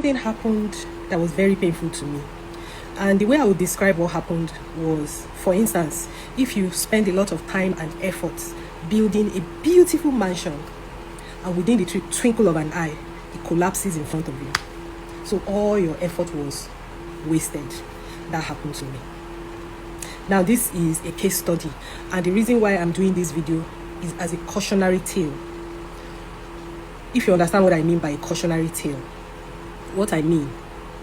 Something happened that was very painful to me. And the way I would describe what happened was, for instance, if you spend a lot of time and effort building a beautiful mansion, and within the twinkle of an eye, it collapses in front of you. So all your effort was wasted. That happened to me. Now, this is a case study, and the reason why I'm doing this video is as a cautionary tale. If you understand what I mean by a cautionary tale, what I mean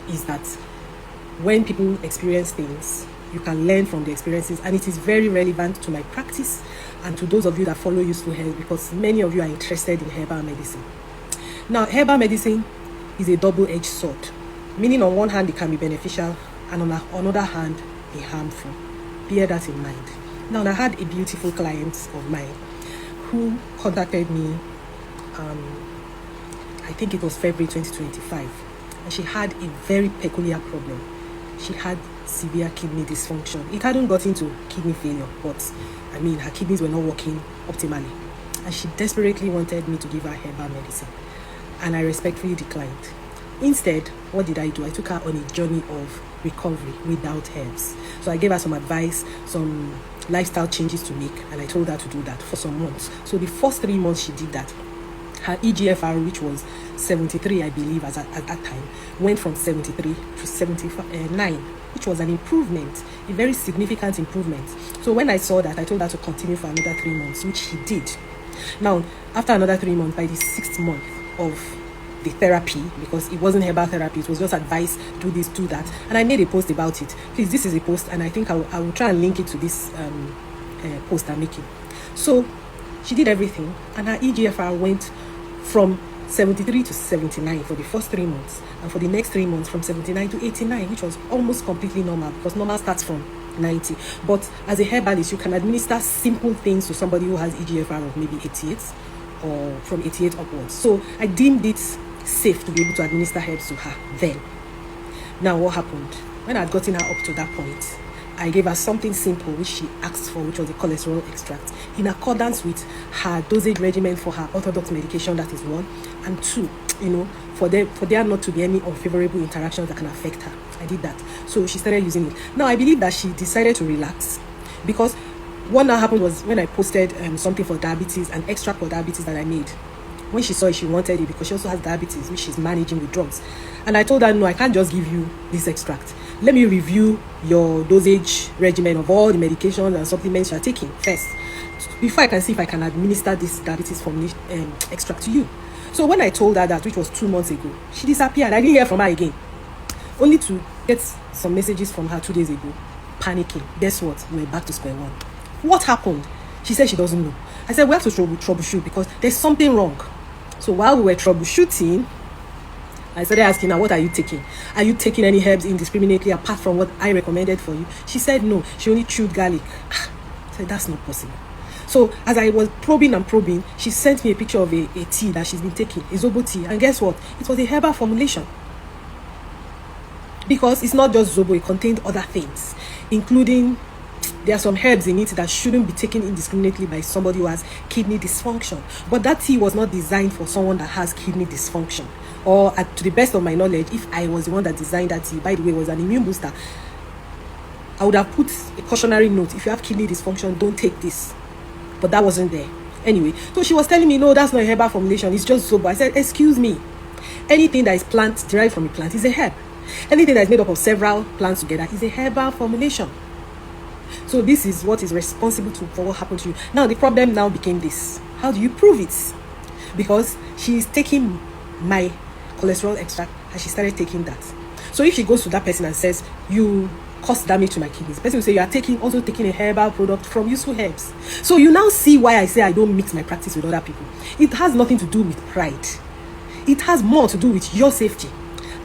is that when people experience things, you can learn from the experiences, and it is very relevant to my practice and to those of you that follow Useful Health, because many of you are interested in herbal medicine. Now, herbal medicine is a double-edged sword, meaning on one hand it can be beneficial, and on the other hand be harmful. Bear that in mind. Now, I had a beautiful client of mine who contacted me, I think it was February 2025, and she had a very peculiar problem. She had severe kidney dysfunction. It hadn't got into kidney failure, but I mean, her kidneys were not working optimally, and she desperately wanted me to give her herbal medicine, and I respectfully declined. Instead, what did I do? I took her on a journey of recovery without herbs. So I gave her some advice, some lifestyle changes to make, and I told her to do that for some months. So the first 3 months she did that, her EGFR, which was 73, I believe, at that time, went from 73 to 79, which was an improvement, a very significant improvement. So when I saw that, I told her to continue for another 3 months, which she did. Now, after another 3 months, by the 6th month of the therapy, because it wasn't herbal therapy, it was just advice, do this, do that, and I made a post about it. Please, this is a post, and I think I will try and link it to this post I'm making. So she did everything, and her EGFR went from 73 to 79 for the first 3 months, and for the next 3 months from 79 to 89, which was almost completely normal, because normal starts from 90. But as a herbalist, you can administer simple things to somebody who has EGFR of maybe 88 or from 88 upwards. So I deemed it safe to be able to administer herbs to her then. Now, what happened? When I had gotten her up to that point, I gave her something simple which she asked for, which was a cholesterol extract, in accordance with her dosage regimen for her orthodox medication. That is 1, and 2, for there not to be any unfavorable interactions that can affect her. I did that. So she started using it. Now, I believe that she decided to relax, because what now happened was, when I posted something for diabetes, an extract for diabetes that I made, when she saw it, she wanted it, because she also has diabetes, which she's managing with drugs. And I told her, no, I can't just give you this extract. Let me review your dosage regimen of all the medications and supplements you're taking first, before I can see if I can administer this diabetes formulation extract to you. So when I told her that, which was 2 months ago, she disappeared. I didn't hear from her again, only to get some messages from her 2 days ago, panicking. Guess what? We're back to square one. What happened? She said she doesn't know. I said, we have to troubleshoot, because there's something wrong. So while we were troubleshooting, I started asking her, what are you taking? Are you taking any herbs indiscriminately apart from what I recommended for you? She said no, she only chewed garlic. I said, that's not possible. So as I was probing, she sent me a picture of a tea that she's been taking, a ZOBO tea. And guess what? It was a herbal formulation. Because it's not just ZOBO, it contained other things, including, there are some herbs in it that shouldn't be taken indiscriminately by somebody who has kidney dysfunction. But that tea was not designed for someone that has kidney dysfunction. Or, to the best of my knowledge, if I was the one that designed that tea, by the way, it was an immune booster, I would have put a cautionary note: if you have kidney dysfunction, don't take this. But that wasn't there. Anyway, so she was telling me, no, that's not a herbal formulation, it's just ZOBO. I said, excuse me, anything that is plant, derived from a plant, is a herb. Anything that is made up of several plants together is a herbal formulation. So this is what is responsible for what happened to you. Now, the problem now became this: how do you prove it? Because she is taking my cholesterol extract, and she started taking that. So if she goes to that person and says, you caused damage to my kidneys, the person will say, you are also taking a herbal product from Useful Herbs. So you now see why I say I don't mix my practice with other people. It has nothing to do with pride. It has more to do with your safety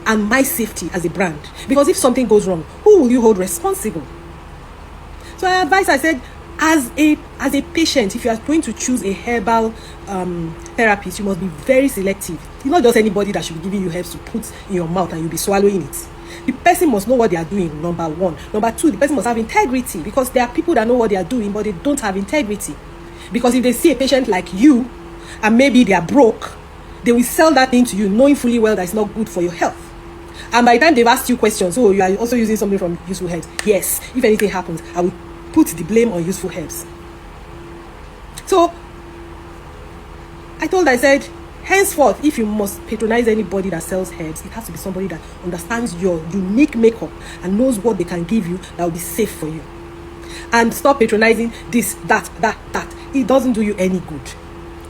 and my safety as a brand. Because if something goes wrong, who will you hold responsible? So I advise, I said, as a patient, if you are going to choose a herbal therapist, you must be very selective. It's not just anybody that should be giving you herbs to put in your mouth and you'll be swallowing it. The person must know what they are doing, number one. Number two, the person must have integrity, because there are people that know what they are doing, but they don't have integrity. Because if they see a patient like you, and maybe they are broke, they will sell that thing to you, knowing fully well that it's not good for your health. And by the time they've asked you questions, so you are also using something from useful herbs. Yes, if anything happens, I will put the blame on useful herbs. So I said, henceforth, if you must patronize anybody that sells herbs, it has to be somebody that understands your unique makeup and knows what they can give you that will be safe for you. And stop patronizing this, that. It doesn't do you any good,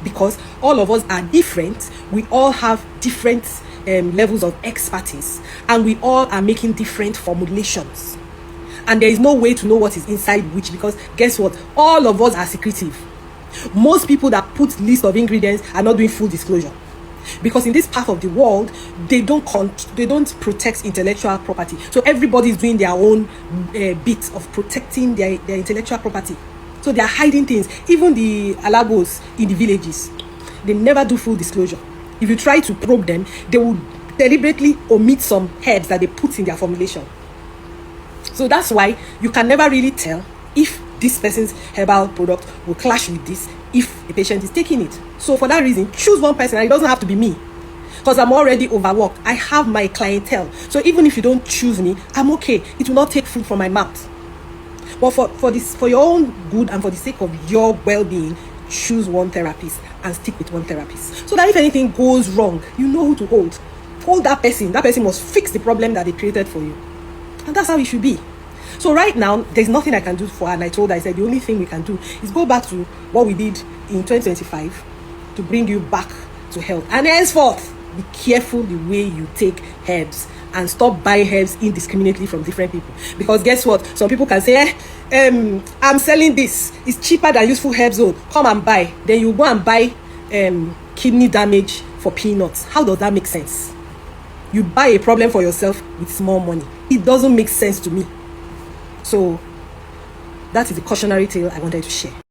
because all of us are different. We all have different levels of expertise, and we all are making different formulations. And there is no way to know what is inside which, because guess what? All of us are secretive. Most people that put list of ingredients are not doing full disclosure, because in this part of the world they don't protect intellectual property. So everybody is doing their own bit of protecting their intellectual property. So they are hiding things. Even the alagos in the villages, they never do full disclosure. If you try to probe them, they will deliberately omit some herbs that they put in their formulation. So that's why you can never really tell if this person's herbal product will clash with this if a patient is taking it. So for that reason, choose one person, and it doesn't have to be me, because I'm already overworked. I have my clientele. So even if you don't choose me, I'm okay. It will not take food from my mouth. But for your own good and for the sake of your well-being, choose one therapist and stick with one therapist, so that if anything goes wrong, you know who to hold. Hold that person. That person must fix the problem that they created for you. And that's how it should be. So right now, there's nothing I can do for her. And I said, the only thing we can do is go back to what we did in 2025 to bring you back to health. And henceforth, be careful the way you take herbs, and stop buying herbs indiscriminately from different people. Because guess what? Some people can say, I'm selling this. It's cheaper than useful herbs. So come and buy. Then you go and buy kidney damage for peanuts. How does that make sense? You buy a problem for yourself with small money. It doesn't make sense to me. So that is the cautionary tale I wanted to share.